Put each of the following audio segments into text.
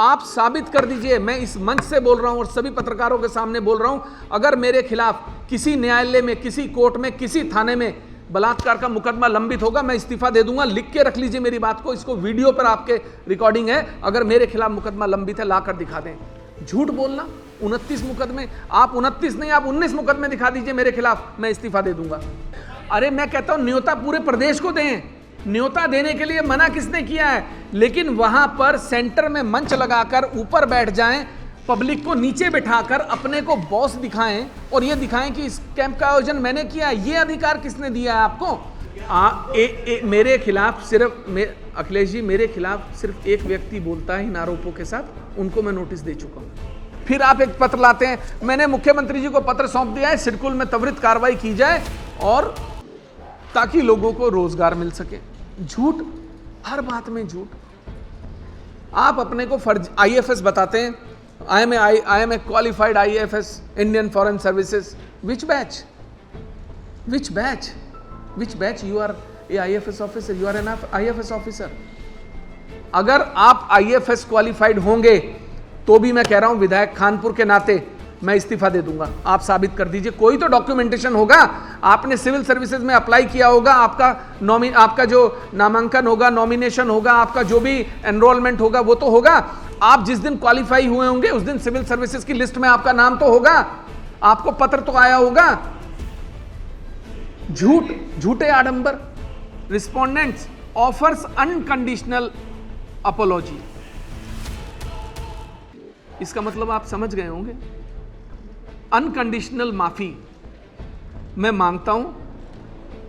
आप साबित कर दीजिए, मैं इस मंच से बोल रहा हूं और सभी पत्रकारों के सामने बोल रहा हूं, अगर मेरे खिलाफ किसी न्यायालय में, किसी कोर्ट में, किसी थाने में बलात्कार का मुकदमा लंबित होगा, मैं इस्तीफा दे दूंगा। लिख के रख लीजिए मेरी बात को, इसको वीडियो पर आपके रिकॉर्डिंग है। अगर मेरे खिलाफ मुकदमा लंबित है, लाकर दिखा दें। झूठ बोलना, 29 मुकदमे, आप 29 नहीं, आप 19 मुकदमे दिखा दीजिए मेरे खिलाफ, मैं इस्तीफा दे दूंगा। अरे मैं कहता हूं न्योता पूरे प्रदेश को दें, न्योता देने के लिए मना किसने किया है? लेकिन वहां पर सेंटर में मंच लगाकर ऊपर बैठ जाएं, पब्लिक को नीचे बिठाकर अपने को बॉस दिखाएं और ये दिखाएं कि इस कैंप का आयोजन मैंने किया है। ये अधिकार किसने दिया है आपको? मेरे खिलाफ सिर्फ अखिलेश जी, मेरे खिलाफ सिर्फ एक व्यक्ति बोलता है इन आरोपों के साथ, उनको मैं नोटिस दे चुका हूं। फिर आप एक पत्र लाते हैं, मैंने मुख्यमंत्री जी को पत्र सौंप दिया है, सिरकुल में त्वरित कार्रवाई की जाए और ताकि लोगों को रोजगार मिल सके। झूठ, हर बात में झूठ। आप अपने को फर्ज आईएफएस बताते हैं, I am a qualified IFS, Indian foreign services. Which batch? Which batch? Which batch? You are a IFS officer, you are an IFS officer. अगर आप आईएफएस क्वालिफाइड होंगे तो भी मैं कह रहा हूं विधायक खानपुर के नाते मैं इस्तीफा दे दूंगा। आप साबित कर दीजिए, कोई तो डॉक्यूमेंटेशन होगा, आपने सिविल सर्विसेज में अप्लाई किया होगा, आपका जो नामांकन होगा, नॉमिनेशन होगा, आपका जो भी एनरोलमेंट होगा वो तो होगा। आप जिस दिन क्वालिफाई हुए होंगे उस दिन सिविल सर्विसेज की लिस्ट में आपका नाम तो होगा, आपको पत्र तो आया होगा। झूठ, झूठे आडंबर। रिस्पोंडेंट्स ऑफर्स अनकंडीशनल अपोलॉजी, इसका मतलब आप समझ गए होंगे। अनकंडीशनल माफी मैं मांगता हूं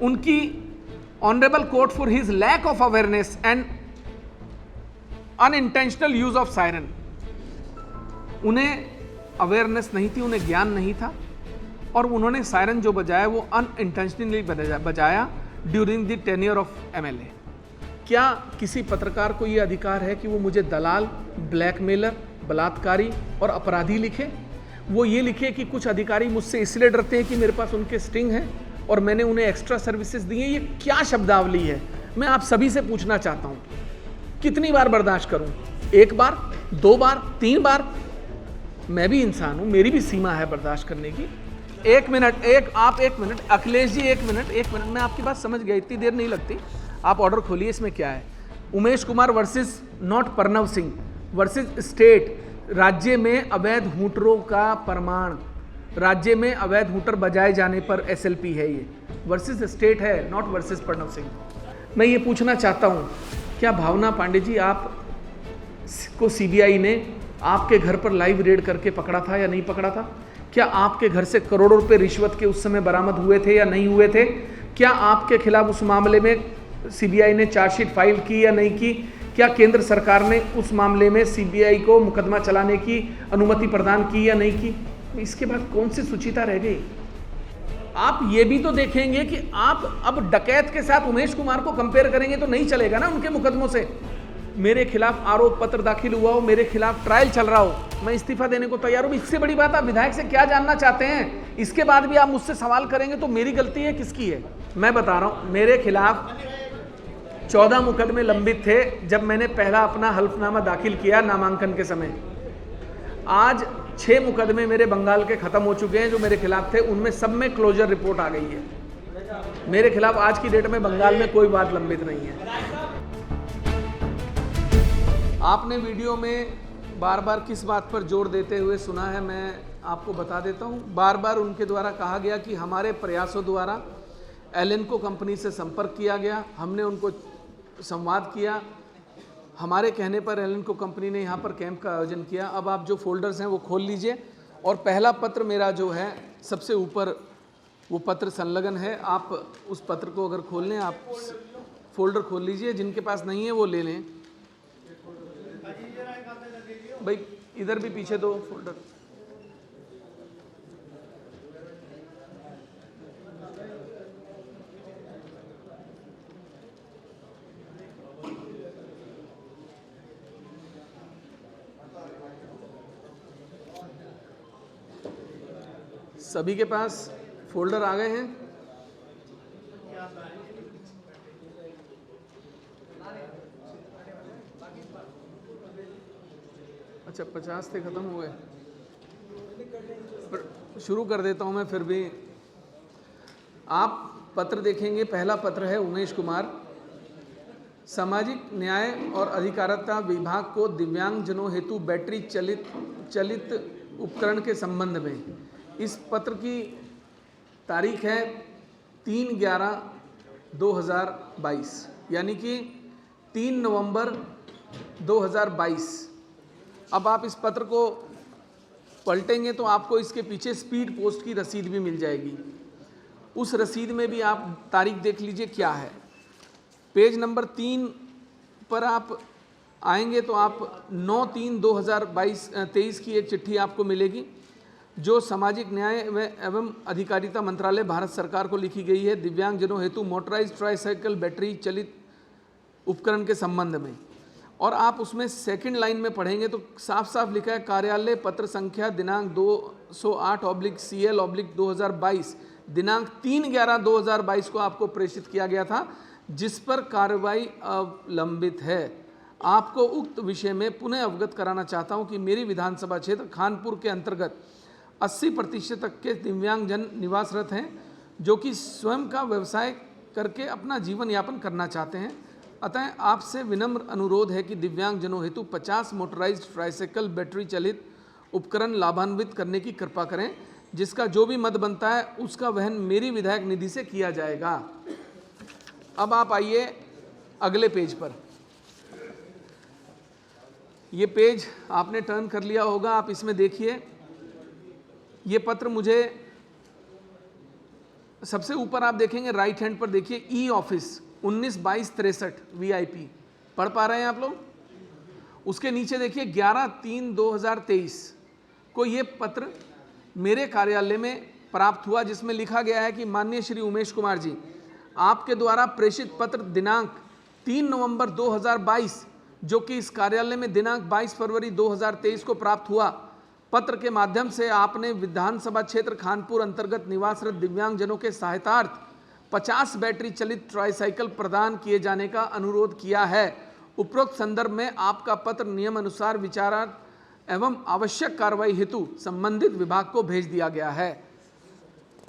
उनकी honourable court for his lack of awareness and unintentional use of siren. उन्हें अवेयरनेस नहीं थी, उन्हें ज्ञान नहीं था और उन्होंने सायरन जो बजाया वो अनइंटेंशनली बजाया during the tenure of MLA. क्या किसी पत्रकार को यह अधिकार है कि वो मुझे दलाल, ब्लैकमेलर, बलात्कारी और अपराधी लिखे? वो ये लिखे कि कुछ अधिकारी मुझसे इसलिए डरते हैं कि मेरे पास उनके स्टिंग है और मैंने उन्हें एक्स्ट्रा सर्विसेज दी है। ये क्या शब्दावली है? मैं आप सभी से पूछना चाहता हूं, कितनी बार बर्दाश्त करूं? एक बार, दो बार, तीन बार? मैं भी इंसान हूं, मेरी भी सीमा है बर्दाश्त करने की। एक मिनट अखिलेश जी, एक मिनट, मैं आपकी बात समझ गया, इतनी देर नहीं लगती। आप ऑर्डर खोलिए, इसमें क्या है? Umesh Kumar versus not Pranav Singh versus state. राज्य में अवैध हूटरों का प्रमाण, राज्य में अवैध हूटर बजाए जाने पर एसएलपी है, ये वर्सेस स्टेट है, नॉट वर्सेस प्रणव सिंह। मैं ये पूछना चाहता हूँ, क्या भावना पांडे जी आप को सीबीआई ने आपके घर पर लाइव रेड करके पकड़ा था या नहीं पकड़ा था? क्या आपके घर से करोड़ों रुपए रिश्वत के उस समय बरामद हुए थे या नहीं हुए थे? क्या आपके खिलाफ उस मामले में सीबीआई ने चार्जशीट फाइल की या नहीं की? क्या केंद्र सरकार ने उस मामले में सीबीआई को मुकदमा चलाने की अनुमति प्रदान की या नहीं की? इसके बाद कौन सी सुचिता रह गई? आप ये भी तो देखेंगे कि आप अब डकैत के साथ उमेश कुमार को कंपेयर करेंगे तो नहीं चलेगा ना उनके मुकदमों से। मेरे खिलाफ आरोप पत्र दाखिल हुआ हो, मेरे खिलाफ ट्रायल चल रहा हो, मैं इस्तीफा देने को तैयार हूं। इससे बड़ी बात आप विधायक से क्या जानना चाहते हैं? इसके बाद भी आप मुझसे सवाल करेंगे तो मेरी गलती है किसकी है? मैं बता रहा हूं, मेरे खिलाफ 14 मुकदमे लंबित थे जब मैंने पहला अपना हल्फनामा दाखिल किया नामांकन के समय। आज 6 मुकदमे मेरे बंगाल के खत्म हो चुके हैं जो मेरे खिलाफ थे, उनमें सब में क्लोजर रिपोर्ट आ गई है। मेरे खिलाफ आज की डेट में बंगाल में कोई बात लंबित नहीं है। आपने वीडियो में बार बार किस बात पर जोर देते हुए सुना है, मैं आपको बता देता हूं। बार बार उनके द्वारा कहा गया कि हमारे प्रयासों द्वारा एलेनको कंपनी से संपर्क किया गया, हमने उनको संवाद किया, हमारे कहने पर एलेनको कंपनी ने यहाँ पर कैंप का आयोजन किया। अब आप जो फोल्डर्स हैं वो खोल लीजिए और पहला पत्र मेरा जो है सबसे ऊपर वो पत्र संलग्न है। आप उस पत्र को अगर खोल लें, आप फोल्डर खोल लीजिए, जिनके पास नहीं है वो ले लें। भाई इधर भी पीछे दो फोल्डर। सभी के पास फोल्डर आ गए हैं? अच्छा 50 से ख़त्म हुए, पर शुरू कर देता हूँ मैं फिर भी। आप पत्र देखेंगे, पहला पत्र है उमेश कुमार, सामाजिक न्याय और अधिकारिता विभाग को दिव्यांगजनों हेतु बैटरी चलित उपकरण के संबंध में। इस पत्र की तारीख है 3/11/2022, यानी कि 3 नवंबर 2022। अब आप इस पत्र को पलटेंगे तो आपको इसके पीछे स्पीड पोस्ट की रसीद भी मिल जाएगी। उस रसीद में भी आप तारीख देख लीजिए क्या है। पेज नंबर 3 पर आप आएंगे तो आप 9/3/2023 की एक चिट्ठी आपको मिलेगी, जो सामाजिक न्याय एवं अधिकारिता मंत्रालय भारत सरकार को लिखी गई है, दिव्यांगजनों हेतु मोटराइज्ड ट्राईसाइकिल बैटरी चलित उपकरण के संबंध में। और आप उसमें सेकंड लाइन में पढ़ेंगे तो साफ साफ लिखा है, कार्यालय पत्र संख्या दिनांक 208/CL/2022 दिनांक 3/11/2022 को आपको प्रेषित किया गया था, जिस पर कार्रवाई अवलंबित है। आपको उक्त विषय में पुनः अवगत कराना चाहता हूं कि मेरी विधानसभा क्षेत्र खानपुर के अंतर्गत 80% तक के दिव्यांगजन निवासरत हैं, जो कि स्वयं का व्यवसाय करके अपना जीवन यापन करना चाहते हैं। अतः आपसे विनम्र अनुरोध है कि दिव्यांगजनों हेतु 50 मोटराइज्ड ट्राईसाइकिल बैटरी चलित उपकरण लाभान्वित करने की कृपा करें, जिसका जो भी मद बनता है उसका वहन मेरी विधायक निधि से किया जाएगा। अब आप आइए अगले पेज पर। ये पेज आपने टर्न कर लिया होगा, आप इसमें देखिए। ये पत्र मुझे सबसे ऊपर आप देखेंगे राइट हैंड पर, देखिए ई ऑफिस 19/22/63 VIP, पढ़ पा रहे हैं आप लोग? उसके नीचे देखिए 11/3/2023 को ये पत्र मेरे कार्यालय में प्राप्त हुआ, जिसमें लिखा गया है कि माननीय श्री उमेश कुमार जी, आपके द्वारा प्रेषित पत्र दिनांक 3 नवंबर 2022, जो कि इस कार्यालय में दिनांक 22 फरवरी 2023 को प्राप्त हुआ, पत्र के माध्यम से आपने विधानसभा क्षेत्र खानपुर अंतर्गत निवासरत दिव्यांगजनों के सहायतार्थ 50 बैटरी चलित ट्राईसाइकिल प्रदान किए जाने का अनुरोध किया है। उपरोक्त संदर्भ में आपका पत्र नियम अनुसार विचारार्थ एवं आवश्यक कार्रवाई हेतु संबंधित विभाग को भेज दिया गया है।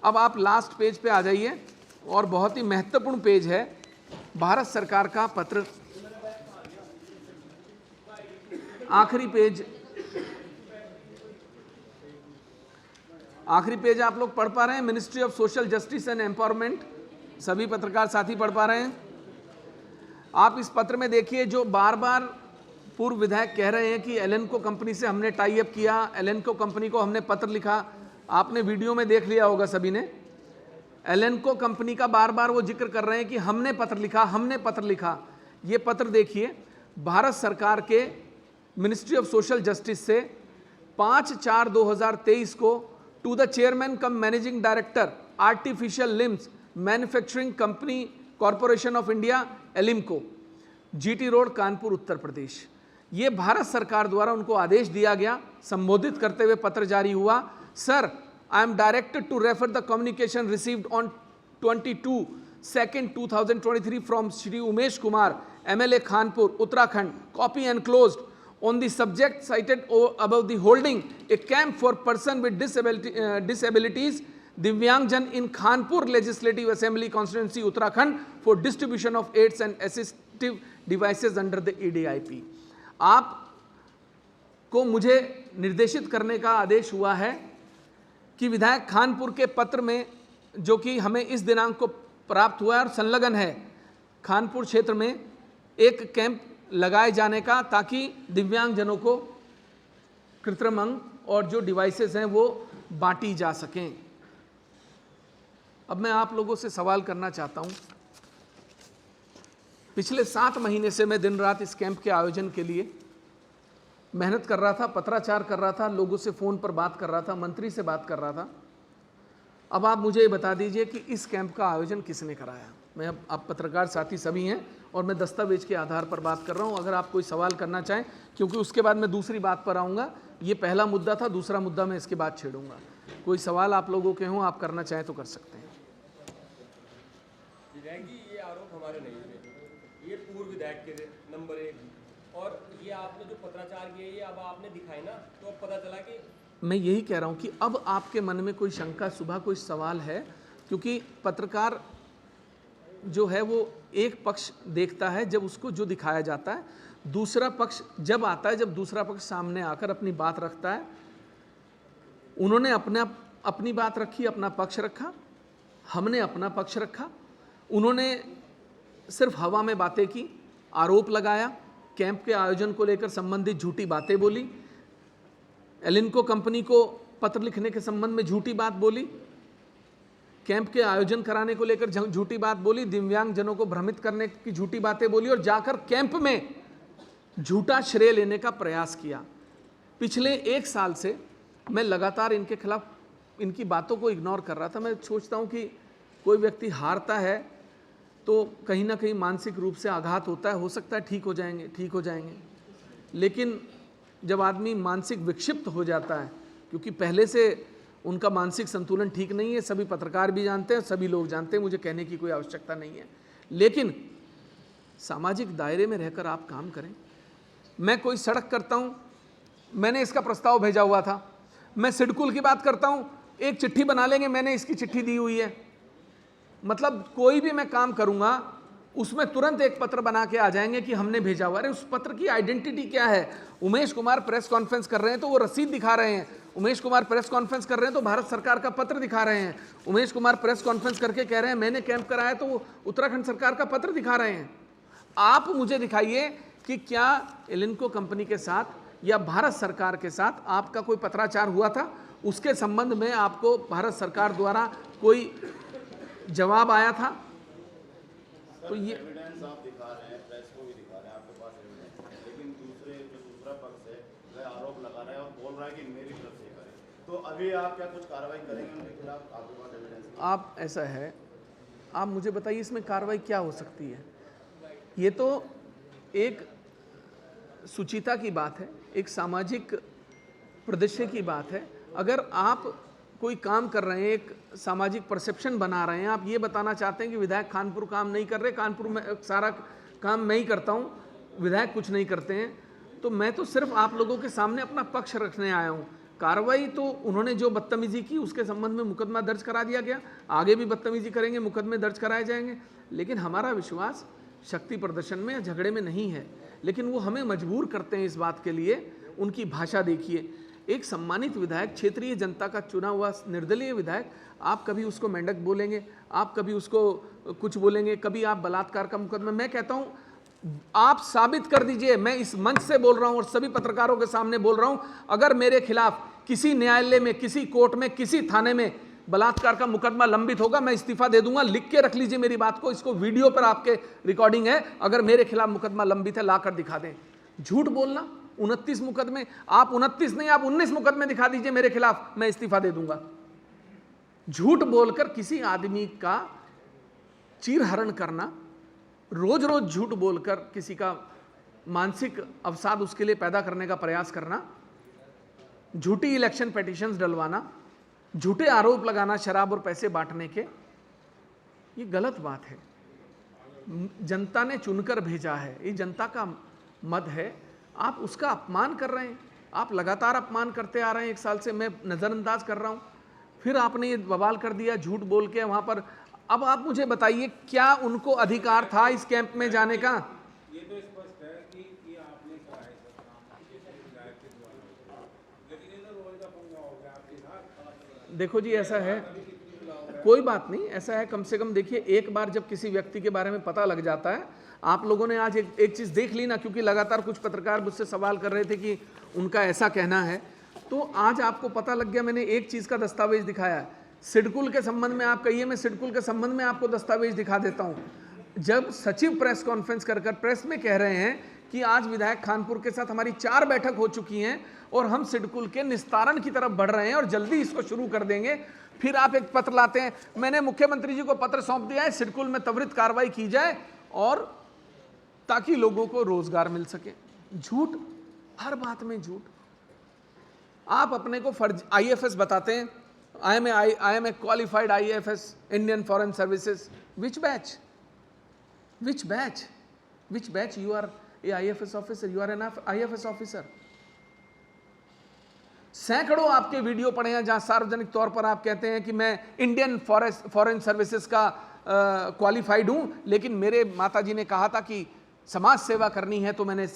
अब आप लास्ट पेज पे आ जाइए, और बहुत ही महत्वपूर्ण पेज है, भारत सरकार का पत्र, आखिरी पेज आप लोग पढ़ पा रहे हैं। Ministry of social justice and empowerment, सभी पत्रकार साथी पढ़ पा रहे हैं। आप इस पत्र में देखिए, जो बार बार पूर्व विधायक कह रहे हैं कि एलेनको कंपनी से हमने टाई अप किया, एलेनको कंपनी को हमने पत्र लिखा। आपने वीडियो में देख लिया होगा सभी ने, एलेनको कंपनी का बार बार वो जिक्र कर रहे हैं कि हमने पत्र लिखा, हमने पत्र लिखा। ये पत्र देखिए, भारत सरकार के मिनिस्ट्री ऑफ सोशल जस्टिस से 5/4/2023 को to the chairman cum managing director artificial limbs manufacturing company corporation of India ALIMCO, GT road, Kanpur, Uttar Pradesh. ये भारत सरकार द्वारा उनको आदेश दिया गया, संबोधित करते हुए पत्र जारी हुआ। Sir, I am directed to refer the communication received on 22/2/2023 from Shri Umesh Kumar, MLA Khanpur, Uttarakhand, copy enclosed on the subject cited above the holding a camp for person with disabilities Divyangjan in Khanpur Legislative Assembly constituency Uttarakhand for distribution of aids and assistive devices under the EDIP। आप को मुझे निर्देशित करने का आदेश हुआ है कि विधायक खानपुर के पत्र में, जो कि हमें इस दिनांक को प्राप्त हुआ है और संलग्न है, खानपुर क्षेत्र में एक कैंप लगाए जाने का, ताकि दिव्यांगजनों को कृत्रिम अंग और जो डिवाइसेस हैं वो बांटी जा सकें। अब मैं आप लोगों से सवाल करना चाहता हूं। पिछले 7 महीने से मैं दिन रात इस कैंप के आयोजन के लिए मेहनत कर रहा था, पत्राचार कर रहा था, लोगों से फ़ोन पर बात कर रहा था, मंत्री से बात कर रहा था। अब आप मुझे बता दीजिए कि इस कैंप का आयोजन किसने कराया। मैं आप पत्रकार साथी सभी हैं और मैं दस्तावेज के आधार पर बात कर रहा हूं। अगर आप कोई सवाल करना चाहें, क्योंकि उसके बाद मैं दूसरी बात पर आऊँगा। ये पहला मुद्दा था, दूसरा मुद्दा मैं इसके बाद छेड़ूंगा। कोई सवाल आप लोगों के हों, आप करना चाहें तो कर सकते हैं। विधायक जी, ये आरोप हमारे नहीं थे, ये पूर्व विधायक के थे, नंबर 1। और ये आपने जो पत्राचार किए ये अब आपने दिखाए ना, तो अब पता चला कि मैं यही कह रहा हूं कि अब आपके मन में कोई शंका, सुबह कोई सवाल है, क्योंकि पत्रकार जो है वो एक पक्ष देखता है जब उसको जो दिखाया जाता है, दूसरा पक्ष जब आता है, जब दूसरा पक्ष सामने आकर अपनी बात रखता है। उन्होंने अपनी बात रखी, अपना पक्ष रखा, हमने अपना पक्ष रखा। उन्होंने सिर्फ हवा में बातें की, आरोप लगाया, कैंप के आयोजन को लेकर संबंधित झूठी बातें बोली, एलिनको कंपनी को पत्र लिखने के संबंध में झूठी बात बोली, कैंप के आयोजन कराने को लेकर झूठी बात बोली, दिव्यांग जनों को भ्रमित करने की झूठी बातें बोली और जाकर कैंप में झूठा श्रेय लेने का प्रयास किया। पिछले 1 साल से मैं लगातार इनके खिलाफ इनकी बातों को इग्नोर कर रहा था। मैं सोचता हूं कि कोई व्यक्ति हारता है तो कहीं ना कहीं मानसिक रूप से आघात होता है, हो सकता है ठीक हो जाएंगे, लेकिन जब आदमी मानसिक विक्षिप्त हो जाता है, क्योंकि पहले से उनका मानसिक संतुलन ठीक नहीं है, सभी पत्रकार भी जानते हैं, सभी लोग जानते हैं, मुझे कहने की कोई आवश्यकता नहीं है, लेकिन सामाजिक दायरे में रहकर आप काम करें। मैं कोई सड़क करता हूं, मैंने इसका प्रस्ताव भेजा हुआ था, मैं सिडकुल की बात करता हूं, एक चिट्ठी बना लेंगे, मैंने इसकी चिट्ठी दी हुई है। मतलब कोई भी मैं काम करूंगा उसमें तुरंत एक पत्र बना के आ जाएंगे कि हमने भेजा हुआ। अरे उस पत्र की आइडेंटिटी क्या है? उमेश कुमार प्रेस कॉन्फ्रेंस कर रहे हैं तो वो रसीद दिखा रहे हैं, उमेश कुमार प्रेस कॉन्फ्रेंस कर रहे हैं तो भारत सरकार का पत्र दिखा रहे हैं, उमेश कुमार प्रेस कॉन्फ्रेंस करके कह रहे हैं मैंने कैंप कराया तो वो उत्तराखंड सरकार का पत्र दिखा रहे हैं। आप मुझे दिखाइए कि क्या एलिनको कंपनी के साथ या भारत सरकार के साथ आपका कोई पत्राचार हुआ था, उसके संबंध में आपको भारत सरकार द्वारा कोई जवाब आया था? तो ये एविडेंस आप दिखा रहे हैं, प्रेस को भी दिखा रहे हैं, आपके पास एविडेंस है, लेकिन दूसरा पक्ष है वह आरोप लगा रहा है और बोल रहा है कि मेरी तरफ से करें, तो अभी आप क्या कुछ कार्रवाई करेंगे उनके खिलाफ? आपके पास एविडेंस? आप ऐसा है, आप मुझे बताइए इसमें कार्रवाई क्या हो सकती है? ये तो एक सुचिता की बात है, एक सामाजिक परिदृश्य की बात है। अगर आप कोई काम कर रहे हैं, एक सामाजिक परसेप्शन बना रहे हैं, आप ये बताना चाहते हैं कि विधायक खानपुर काम नहीं कर रहे, कानपुर में सारा काम मैं ही करता हूँ, विधायक कुछ नहीं करते हैं, तो मैं तो सिर्फ आप लोगों के सामने अपना पक्ष रखने आया हूँ। कार्रवाई तो उन्होंने जो बदतमीजी की उसके संबंध में मुकदमा दर्ज करा दिया गया, आगे भी बदतमीजी करेंगे मुकदमे दर्ज कराए जाएंगे, लेकिन हमारा विश्वास शक्ति प्रदर्शन में या झगड़े में नहीं है, लेकिन वो हमें मजबूर करते हैं इस बात के लिए। उनकी भाषा देखिए, एक सम्मानित विधायक, क्षेत्रीय जनता का चुना हुआ निर्दलीय विधायक, आप कभी उसको मेंढक बोलेंगे, आप कभी उसको कुछ बोलेंगे, कभी आप बलात्कार का मुकदमा। मैं कहता हूं आप साबित कर दीजिए, मैं इस मंच से बोल रहा हूं और सभी पत्रकारों के सामने बोल रहा हूं, अगर मेरे खिलाफ किसी न्यायालय में, किसी कोर्ट में, किसी थाने में बलात्कार का मुकदमा लंबित होगा, मैं इस्तीफा दे दूंगा। लिख के रख लीजिए मेरी बात को, इसको वीडियो पर आपके रिकॉर्डिंग है, अगर मेरे खिलाफ मुकदमा लंबित है लाकर दिखा दें। झूठ बोलना, 29 मुकदमे, आप 29 नहीं, आप 19 मुकदमे दिखा दीजिए मेरे खिलाफ, मैं इस्तीफा दे दूंगा। झूठ बोलकर किसी आदमी का चीरहरण करना, रोज रोज झूठ बोलकर किसी का मानसिक अवसाद उसके लिए पैदा करने का प्रयास करना, झूठी इलेक्शन पिटीशंस डलवाना, झूठे आरोप लगाना शराब और पैसे बांटने के, ये गलत बात है। जनता ने चुनकर भेजा है, ये जनता का मत है, आप उसका अपमान कर रहे हैं। आप लगातार अपमान करते आ रहे हैं, 1 साल से मैं नज़रअंदाज कर रहा हूं, फिर आपने ये बवाल कर दिया झूठ बोल के वहां पर। अब आप मुझे बताइए क्या उनको अधिकार था इस कैंप में जाने का? ये तो स्पष्ट है कि आपने कराया विधायक के द्वारा, लेकिन ये तो रोज का पंगा हो गया आपके साथ। देखो जी, ऐसा है, कोई बात नहीं, ऐसा है, कम से कम देखिए, एक बार जब किसी व्यक्ति के बारे में पता लग जाता है, आप लोगों ने आज एक चीज़ देख ली ना, क्योंकि लगातार कुछ पत्रकार मुझसे सवाल कर रहे थे कि उनका ऐसा कहना है, तो आज आपको पता लग गया। मैंने एक चीज़ का दस्तावेज दिखाया, सिडकुल के संबंध में। आप कहिए मैं सिडकुल के संबंध में आपको दस्तावेज दिखा देता हूँ। जब सचिव प्रेस कॉन्फ्रेंस कर प्रेस में कह रहे हैं कि आज विधायक खानपुर के साथ हमारी 4 बैठक हो चुकी हैं और हम सिडकुल के निस्तारण की तरफ बढ़ रहे हैं और जल्दी इसको शुरू कर देंगे, फिर आप एक पत्र लाते हैं, मैंने मुख्यमंत्री जी को पत्र सौंप दिया है, सिडकुल में त्वरित कार्रवाई की जाए और ताकि लोगों को रोजगार मिल सके। झूठ, हर बात में झूठ। आप अपने को फर्ज IFS बताते हैं, I am a qualified IFS, Indian foreign services. Which batch? Which batch? Which batch? A IFS officer, you are an IFS officer. सैकड़ों आपके वीडियो पड़े हैं जहां सार्वजनिक तौर पर आप कहते हैं कि मैं इंडियन फॉरेन सर्विसेज का क्वालिफाइड हूं, लेकिन मेरे माताजी ने कहा था कि समाज सेवा करनी है तो मैंने।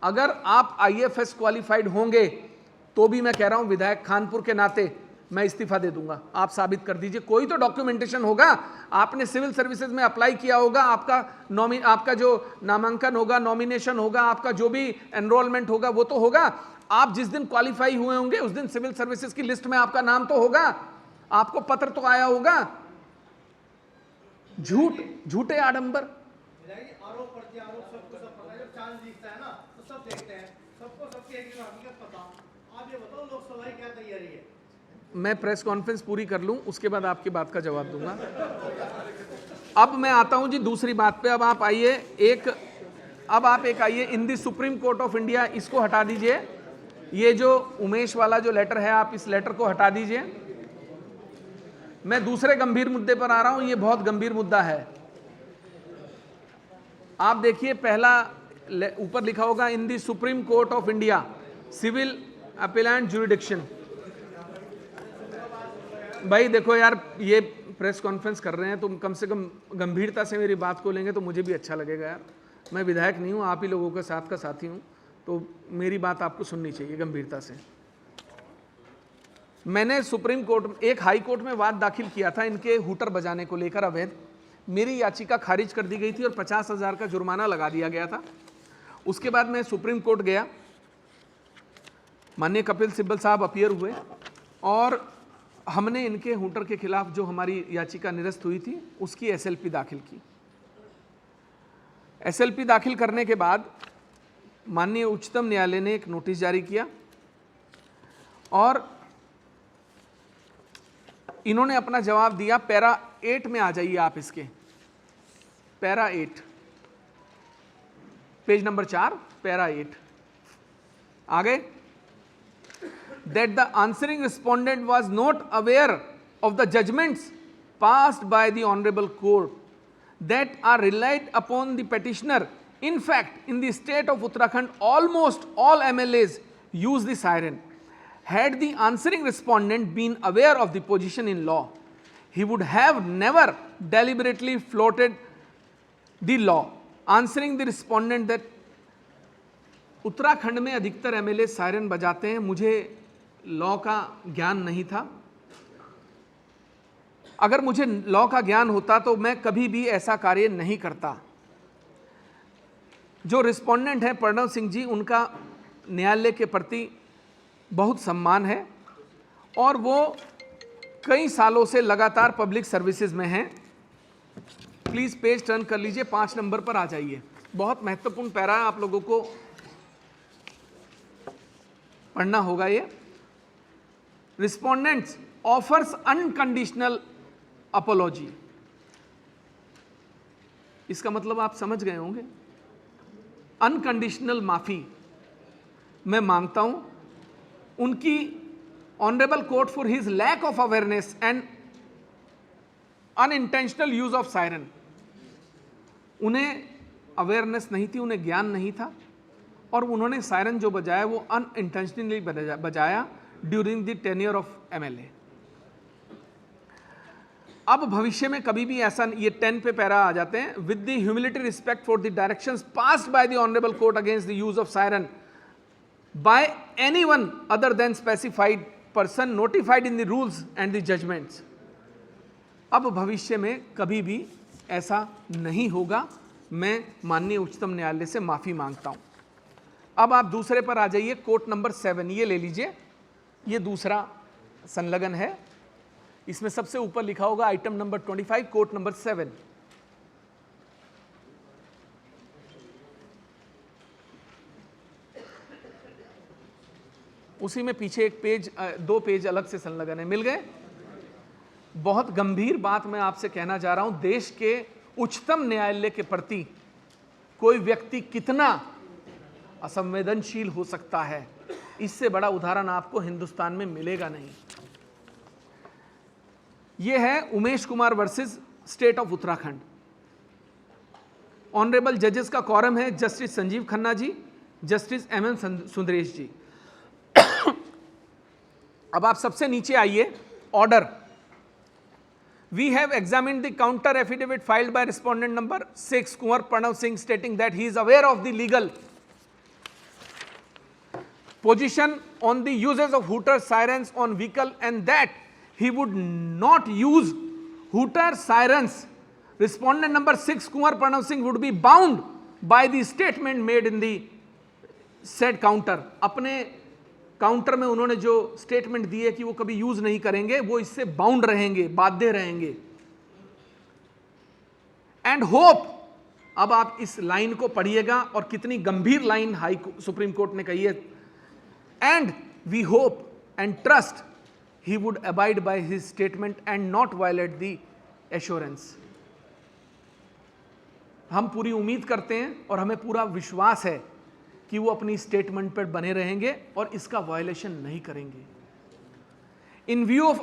अगर आप आईएफएस क्वालिफाइड होंगे तो भी मैं कह रहा हूं विधायक खानपुर के नाते मैं इस्तीफा दे दूंगा। आप साबित कर दीजिए, कोई तो डॉक्यूमेंटेशन होगा, आपने सिविल सर्विसेज में अप्लाई किया होगा, आपका जो नामांकन होगा, नॉमिनेशन होगा, आपका जो भी एनरोलमेंट होगा वो तो होगा। आप जिस दिन क्वालिफाई हुए होंगे उस दिन सिविल सर्विसेज की लिस्ट में आपका नाम तो होगा, आपको पत्र तो आया होगा। झूठे आडंबर। आरोप प्रत्यारोप सबको सब पता है, जब चांद दिखता है ना तो सब देखते हैं, सबको सबकी एक हकीकत पता। आप ये बताओ लोकसभा की क्या तैयारी है? मैं प्रेस कॉन्फ्रेंस पूरी कर लूं, उसके बाद आपकी बात का जवाब दूंगा। अब मैं आता हूं जी दूसरी बात पे। अब आप एक आइए इन the supreme court of India, इसको हटा दीजिए। ये जो उमेश वाला जो लेटर है, आप इस लेटर को हटा दीजिए। मैं दूसरे गंभीर मुद्दे पर आ रहा हूं, ये बहुत गंभीर मुद्दा है। आप देखिए, पहला ऊपर लिखा होगा in the supreme court of India civil appellate jurisdiction. भाई देखो यार, ये प्रेस कॉन्फ्रेंस कर रहे हैं तो कम से कम गंभीरता से मेरी बात को लेंगे तो मुझे भी अच्छा लगेगा यार। मैं विधायक नहीं हूँ, आप ही लोगों के साथ का साथी हूँ, तो मेरी बात आपको सुननी चाहिए गंभीरता से। मैंने सुप्रीम कोर्ट में, एक हाई कोर्ट में वाद दाखिल किया था इनके हूटर बजाने को लेकर अवैध। मेरी याचिका खारिज कर दी गई थी और 50,000 का जुर्माना लगा दिया गया था। उसके बाद मैं सुप्रीम कोर्ट गया, माननीय कपिल सिब्बल साहब अपीयर हुए और हमने इनके हूटर के खिलाफ जो हमारी याचिका निरस्त हुई थी उसकी एसएलपी दाखिल की। एसएलपी दाखिल करने के बाद माननीय उच्चतम न्यायालय ने एक नोटिस जारी किया और इन्होंने अपना जवाब दिया। पैरा 8 में आ जाइए आप, इसके पैरा 8, पेज नंबर 4, पैरा 8 आ गए। That the answering respondent was not aware of the judgments passed by the honorable court that are relied upon the petitioner. In fact, in the state of Uttarakhand, almost all MLAs use the siren. Had the answering respondent been aware of the position in law, he would have never deliberately floated the law. Answering the respondent that Uttarakhand में अधिकतर MLA siren बजाते हैं, मुझे law का ज्ञान नहीं था। अगर मुझे लॉ का ज्ञान होता तो मैं कभी भी ऐसा कार्य नहीं करता। जो रिस्पोंडेंट हैं प्रणव सिंह जी, उनका न्यायालय के प्रति बहुत सम्मान है और वो कई सालों से लगातार पब्लिक सर्विसेज में हैं। प्लीज़ पेज टर्न कर लीजिए, 5 नंबर पर आ जाइए। बहुत महत्वपूर्ण पैरा है, आप लोगों को पढ़ना होगा ये। रिस्पोंडेंट्स ऑफर्स अनकंडीशनल अपॉलॉजी, इसका मतलब आप समझ गए होंगे। अनकंडीशनल माफी मैं मांगता हूं उनकी honourable court for his lack of awareness and unintentional use of siren. उन्हें अवेयरनेस नहीं थी, उन्हें ज्ञान नहीं था और उन्होंने सायरन जो बजाया वो अनइंटेंशनली बजाया during the tenure of MLA. अब भविष्य में कभी भी ऐसा, ये 10 पे पैरा आ जाते हैं। With the humility respect for the directions passed by the honourable court against the use of siren by anyone other than specified person notified in the rules and the judgements. अब भविष्य में कभी भी ऐसा नहीं होगा। मैं माननीय उच्चतम न्यायालय से माफी मांगता हूं। अब आप दूसरे पर आ जाइए, कोर्ट नंबर 7, ये ले लीजिए। ये दूसरा संलग्न है, इसमें सबसे ऊपर लिखा होगा आइटम नंबर 25, कोर्ट नंबर 7। उसी में पीछे एक पेज, 2 पेज अलग से संलग्न है, मिल गए। बहुत गंभीर बात मैं आपसे कहना चाह रहा हूं। देश के उच्चतम न्यायालय के प्रति कोई व्यक्ति कितना असंवेदनशील हो सकता है, इससे बड़ा उदाहरण आपको हिंदुस्तान में मिलेगा नहीं। यह है Umesh Kumar versus state of Uttarakhand honourable जजेस का कॉरम है justice Sanjeev Khanna ji, justice M Sundaresh जी। अब आप सबसे नीचे आइए, order. We have examined the counter affidavit filed by respondent number 6 Kunwar Pranav Singh stating that he is aware of the legal position on the uses of hooter sirens on vehicle and that he would not use hooter sirens. Respondent number 6 Kunwar Pranav Singh would be bound by the statement made in the said counter. अपने counter में उन्होंने जो statement दी है कि वो कभी use नहीं करेंगे, वो इससे बाउंड रहेंगे, बाध्य रहेंगे। एंड होप, अब आप इस लाइन को पढ़िएगा और कितनी गंभीर लाइन सुप्रीम कोर्ट ने कही है। And we hope and trust he would abide by his statement and not violate the assurance. हम पूरी उम्मीद करते हैं और हमें पूरा विश्वास है कि वो अपनी स्टेटमेंट पर बने रहेंगे और इसका वायलेशन नहीं करेंगे। इन view of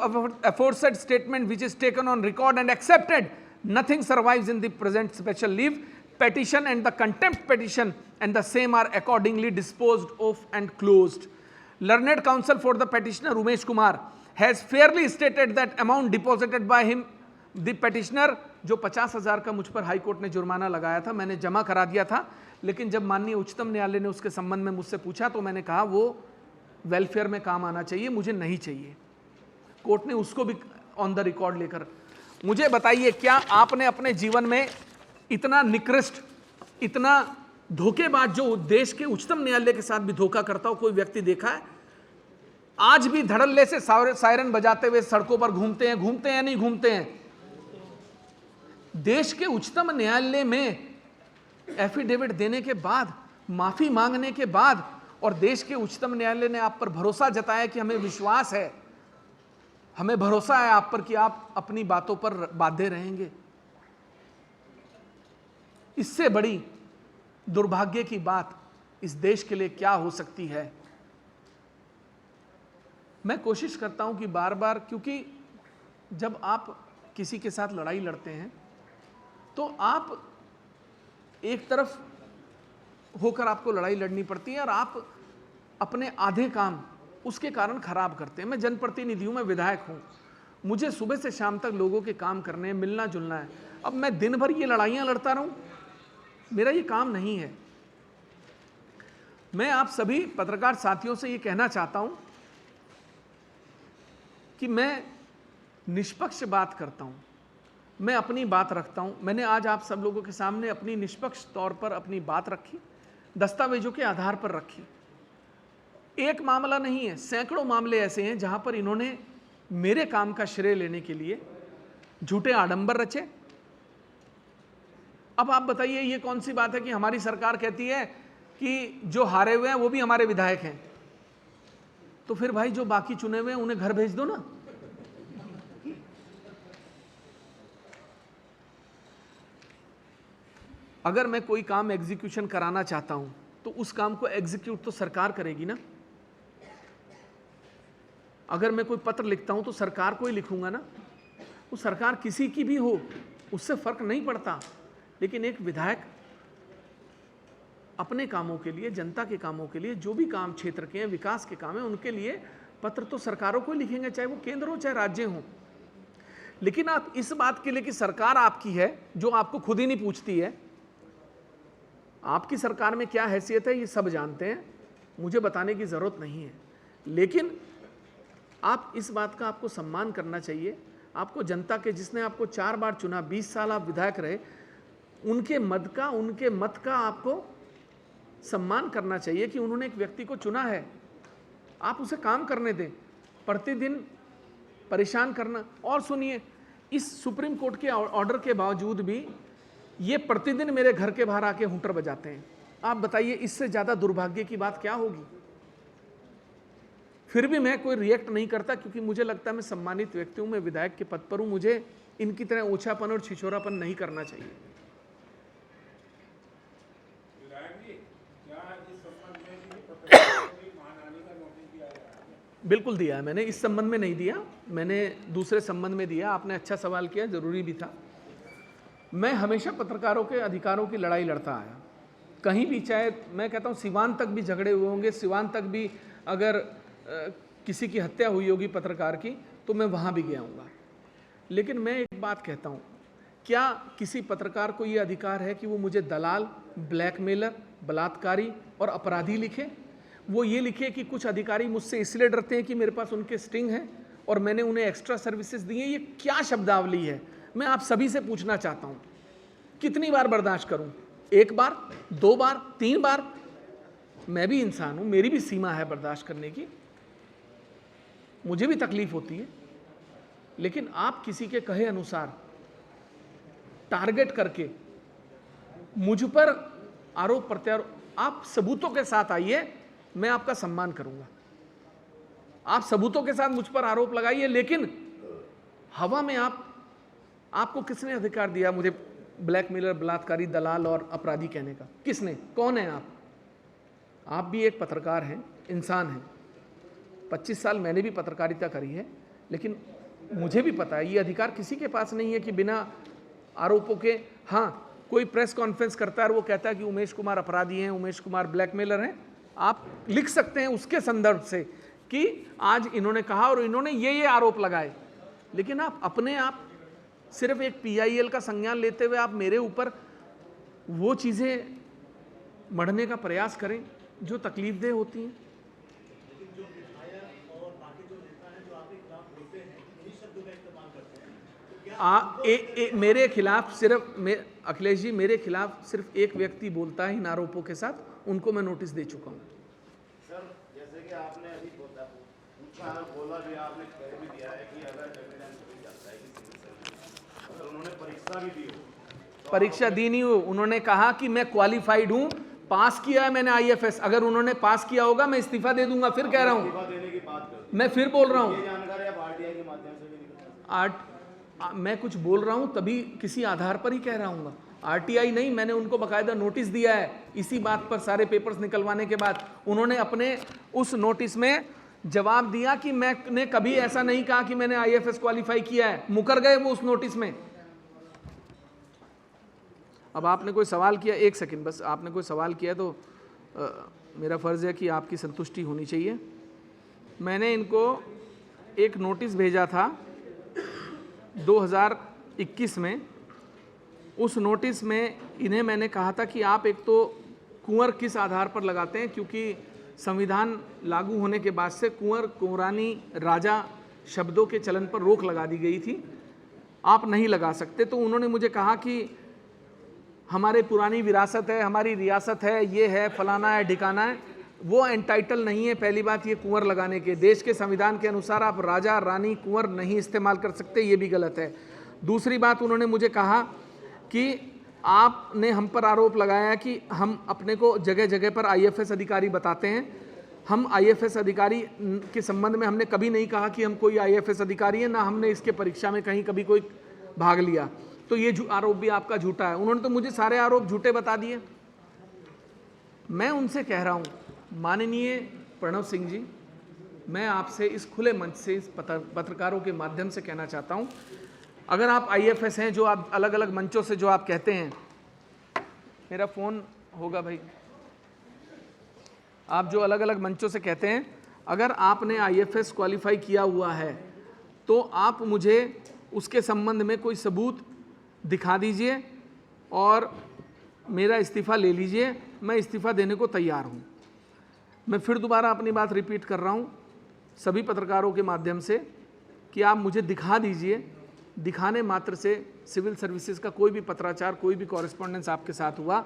aforesaid statement which is taken on record and accepted, nothing survives in the present special leave petition and the contempt petition and the same are accordingly disposed of and closed. Learned counsel for the petitioner Umesh Kumar has fairly stated that amount deposited by him, the petitioner, जो 50,000 का मुझ पर high court ने जुर्माना लगाया था, मैंने जमा करा दिया था। लेकिन जब माननीय उच्चतम न्यायालय ने उसके संबंध में मुझसे पूछा तो मैंने कहा वो वेलफेयर में काम आना चाहिए, मुझे नहीं चाहिए। कोर्ट ने उसको भी ऑन द रिकॉर्ड लेकर, मुझे बताइए क्या आपने अपने जीवन में इतना निकृष्ट, इतना धोखेबाज, जो देश के उच्चतम न्यायालय के साथ भी धोखा करता हो, कोई व्यक्ति देखा है? आज भी धड़ल्ले से सायरन बजाते हुए सड़कों पर घूमते हैं या नहीं घूमते हैं? देश के उच्चतम न्यायालय में एफिडेविट देने के बाद, माफी मांगने के बाद, और देश के उच्चतम न्यायालय ने आप पर भरोसा जताया कि हमें विश्वास है, हमें भरोसा है आप पर कि आप अपनी बातों पर बाध्य रहेंगे। इससे बड़ी दुर्भाग्य की बात इस देश के लिए क्या हो सकती है? मैं कोशिश करता हूं कि बार बार, क्योंकि जब आप किसी के साथ लड़ाई लड़ते हैं तो आप एक तरफ होकर आपको लड़ाई लड़नी पड़ती है और आप अपने आधे काम उसके कारण खराब करते हैं। मैं जनप्रतिनिधि हूं, मैं विधायक हूं, मुझे सुबह से शाम तक लोगों के काम करने हैं, मिलना जुलना है। अब मैं दिन भर ये लड़ाइयां लड़ता रहूं, मेरा ये काम नहीं है। मैं आप सभी पत्रकार साथियों से ये कहना चाहता हूं कि मैं निष्पक्ष बात करता हूं, मैं अपनी बात रखता हूं। मैंने आज आप सब लोगों के सामने अपनी निष्पक्ष तौर पर अपनी बात रखी, दस्तावेजों के आधार पर रखी। एक मामला नहीं है, सैकड़ों मामले ऐसे हैं जहां पर इन्होंने मेरे काम का श्रेय लेने के लिए झूठे आडंबर रचे। अब आप बताइए ये कौन सी बात है कि हमारी सरकार कहती है कि जो हारे हुए हैं वो भी हमारे विधायक हैं, तो फिर भाई जो बाकी चुने हुए हैं उन्हें घर भेज दो ना। अगर मैं कोई काम एग्जीक्यूशन कराना चाहता हूं तो उस काम को एग्जीक्यूट तो सरकार करेगी ना। अगर मैं कोई पत्र लिखता हूं तो सरकार को ही लिखूंगा ना। वो सरकार किसी की भी हो, उससे फर्क नहीं पड़ता। लेकिन एक विधायक अपने कामों के लिए, जनता के कामों के लिए, जो भी काम क्षेत्र के हैं, विकास के काम है, उनके लिए पत्र तो सरकारों को लिखेंगे, चाहे वो केंद्र हो चाहे राज्य हो। लेकिन आप इस बात के लिए कि सरकार आपकी है, जो आपको खुद ही नहीं पूछती है, आपकी सरकार में क्या हैसियत है ये सब जानते हैं, मुझे बताने की जरूरत नहीं है। लेकिन आप इस बात का आपको सम्मान करना चाहिए। आपको जनता के, जिसने आपको 4 बार चुना, 20 साल आप विधायक रहे, उनके मत का आपको सम्मान करना चाहिए कि उन्होंने एक व्यक्ति को चुना है। आप उसे काम करने दें, प्रतिदिन परेशान करना। और सुनिए, इस सुप्रीम कोर्ट के ऑर्डर के बावजूद भी ये प्रतिदिन मेरे घर के बाहर आके हूटर बजाते हैं। आप बताइए इससे ज्यादा दुर्भाग्य की बात क्या होगी? फिर भी मैं कोई रिएक्ट नहीं करता, क्योंकि मुझे लगता है मैं सम्मानित व्यक्ति हूं, मैं विधायक के पद पर हूं, मुझे इनकी तरह ओछापन और छिछोरापन नहीं करना चाहिए। बिल्कुल दिया है मैंने, इस संबंध में नहीं दिया, मैंने दूसरे संबंध में दिया। आपने अच्छा सवाल किया, जरूरी भी था। मैं हमेशा पत्रकारों के अधिकारों की लड़ाई लड़ता आया, कहीं भी, चाहे मैं कहता हूँ सिवान तक भी झगड़े हुए होंगे, सिवान तक भी अगर किसी की हत्या हुई होगी पत्रकार की तो मैं वहाँ भी गया हूँगा। लेकिन मैं एक बात कहता हूँ, क्या किसी पत्रकार को ये अधिकार है कि वो मुझे दलाल, ब्लैकमेलर, बलात्कारी और अपराधी लिखे? वो ये लिखे कि कुछ अधिकारी मुझसे इसलिए डरते हैं कि मेरे पास उनके स्टिंग हैं और मैंने उन्हें एक्स्ट्रा सर्विसेज दी हैं? ये क्या शब्दावली है? मैं आप सभी से पूछना चाहता हूँ, कितनी बार बर्दाश्त करूँ? 1 बार, 2 बार, 3 बार? मैं भी इंसान हूँ, मेरी भी सीमा है बर्दाश्त करने की, मुझे भी तकलीफ होती है। लेकिन आप किसी के कहे अनुसार टारगेट करके मुझ पर आरोप प्रत्यारोप, आप सबूतों के साथ आइए, मैं आपका सम्मान करूंगा। आप सबूतों के साथ मुझ पर आरोप लगाइए, लेकिन हवा में आपको किसने अधिकार दिया मुझे ब्लैकमेलर, बलात्कारी, दलाल और अपराधी कहने का? किसने? कौन है आप? आप भी एक पत्रकार हैं, इंसान हैं। 25 साल मैंने भी पत्रकारिता करी है, लेकिन मुझे भी पता है ये अधिकार किसी के पास नहीं है कि बिना आरोपों के, हाँ, कोई प्रेस कॉन्फ्रेंस करता है और वो कहता है कि उमेश कुमार अपराधी हैं, उमेश कुमार ब्लैकमेलर हैं। आप लिख सकते हैं उसके संदर्भ से कि आज इन्होंने कहा और इन्होंने ये आरोप लगाए, लेकिन आप अपने आप सिर्फ एक PIL का संज्ञान लेते हुए आप मेरे ऊपर वो चीज़ें मढ़ने का प्रयास करें जो तकलीफदेह होती हैं। मेरे खिलाफ सिर्फ अखिलेश जी, मेरे खिलाफ सिर्फ एक व्यक्ति बोलता है इन आरोपों के साथ, उनको मैं नोटिस दे चुका हूँ। सर, जैसे कि आपने अभी पूछा, बोला भी, आपने कह भी दिया है कि अगर एविडेंस मिल जाता है कि सिविल सर्विस, अगर उन्होंने परीक्षा भी दी हो, परीक्षा दी नहीं हो, उन्होंने कहा कि मैं क्वालिफाइड हूँ, पास किया है मैंने IFS, अगर उन्होंने पास किया होगा मैं इस्तीफा दे दूंगा। फिर कह रहा हूँ, देने की बात कर, मैं फिर बोल रहा हूँ, ये जानकारी आप RTI के माध्यम से भी निकलता है। मैं कुछ बोल रहा हूँ तभी किसी आधार पर ही कह रहा हूँ। RTI नहीं, मैंने उनको बाकायदा नोटिस दिया है इसी बात पर। सारे पेपर्स निकलवाने के बाद उन्होंने अपने उस नोटिस में जवाब दिया कि मैंने कभी ऐसा नहीं कहा कि मैंने IFS क्वालिफाई किया है। मुकर गए वो उस नोटिस में। अब आपने कोई सवाल किया, 1 सेकंड बस, आपने कोई सवाल किया तो मेरा फ़र्ज़ है कि आपकी संतुष्टि होनी चाहिए। मैंने इनको एक नोटिस भेजा था 2021 में। उस नोटिस में इन्हें मैंने कहा था कि आप एक तो कुंवर किस आधार पर लगाते हैं, क्योंकि संविधान लागू होने के बाद से कुंवर, कुंवरानी, राजा शब्दों के चलन पर रोक लगा दी गई थी, आप नहीं लगा सकते। तो उन्होंने मुझे कहा कि हमारे पुरानी विरासत है, हमारी रियासत है, ये है, फलाना है, ठिकाना है, वो एंटाइटल नहीं है। पहली बात ये कुंवर लगाने के, देश के संविधान के अनुसार आप राजा, रानी, कुंवर नहीं इस्तेमाल कर सकते, ये भी गलत है। दूसरी बात उन्होंने मुझे कहा कि आपने हम पर आरोप लगाया कि हम अपने को जगह जगह पर IFS अधिकारी बताते हैं। हम IFS अधिकारी के संबंध में हमने कभी नहीं कहा कि हम कोई IFS अधिकारी है, ना हमने इसके परीक्षा में कहीं कभी कोई भाग लिया। तो ये आरोप भी आपका झूठा है। उन्होंने तो मुझे सारे आरोप झूठे बता दिए। मैं उनसे कह रहा हूँ, माननीय प्रणव सिंह जी, मैं आपसे इस खुले मंच से, इस पत्रकारों के माध्यम से कहना चाहता हूँ, अगर आप IFS हैं, जो आप अलग अलग मंचों से जो आप कहते हैं, मेरा फ़ोन होगा भाई, आप जो अलग अलग मंचों से कहते हैं, अगर आपने IFS क्वालिफाई किया हुआ है तो आप मुझे उसके संबंध में कोई सबूत दिखा दीजिए और मेरा इस्तीफ़ा ले लीजिए। मैं इस्तीफ़ा देने को तैयार हूँ। मैं फिर दोबारा अपनी बात रिपीट कर रहा हूँ सभी पत्रकारों के माध्यम से कि आप मुझे दिखा दीजिए। दिखाने मात्र से सिविल सर्विसेज का कोई भी पत्राचार, कोई भी कॉरेस्पॉन्डेंस आपके साथ हुआ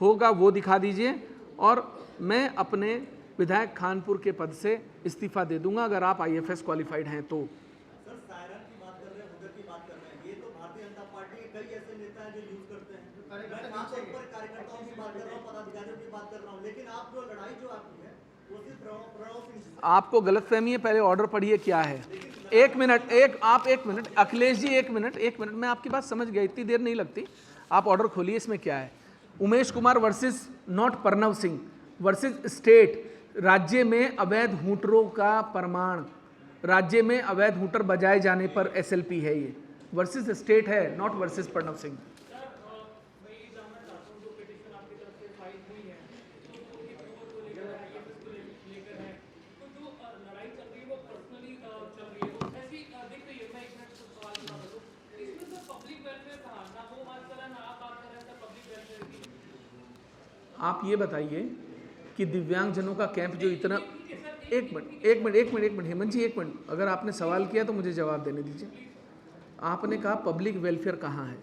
होगा, वो दिखा दीजिए और मैं अपने विधायक खानपुर के पद से इस्तीफ़ा दे दूंगा अगर आप IFS क्वालिफाइड हैं तो। सर, सायरन की बात कर रहे हैं, उधर की बात कर रहे हैं, ये तो भारतीय जनता पार्टी के कई ऐसे नेता हैं जो यूज करते हैं। मैं खासतौर पर कार्यकर्ताओं की बात कर रहा हूँ, पदाधिकारियों की बात कर रहा हूँ, लेकिन आप जो लड़ाई जो आपकी है वो सिर्फ प्रणव सिंह से। आपको गलतफहमी है, पहले ऑर्डर पढ़िए क्या है। 1 मिनट, आप 1 मिनट, अखिलेश जी 1 मिनट, मैं आपकी बात समझ गया, इतनी देर नहीं लगती। आप ऑर्डर खोलिए, इसमें क्या है। Umesh Kumar versus not Pranav Singh versus state. राज्य में अवैध हूटरों का प्रमाण, राज्य में अवैध हूटर बजाए जाने पर SLP है, ये वर्सेस स्टेट है, नॉट वर्सेस प्रणव सिंह। आप ये बताइए कि दिव्यांगजनों का कैंप जो इतना, एक मिनट हेमंत जी, एक मिनट, अगर आपने सवाल किया तो मुझे जवाब देने दीजिए। आपने कहा पब्लिक वेलफेयर कहाँ है,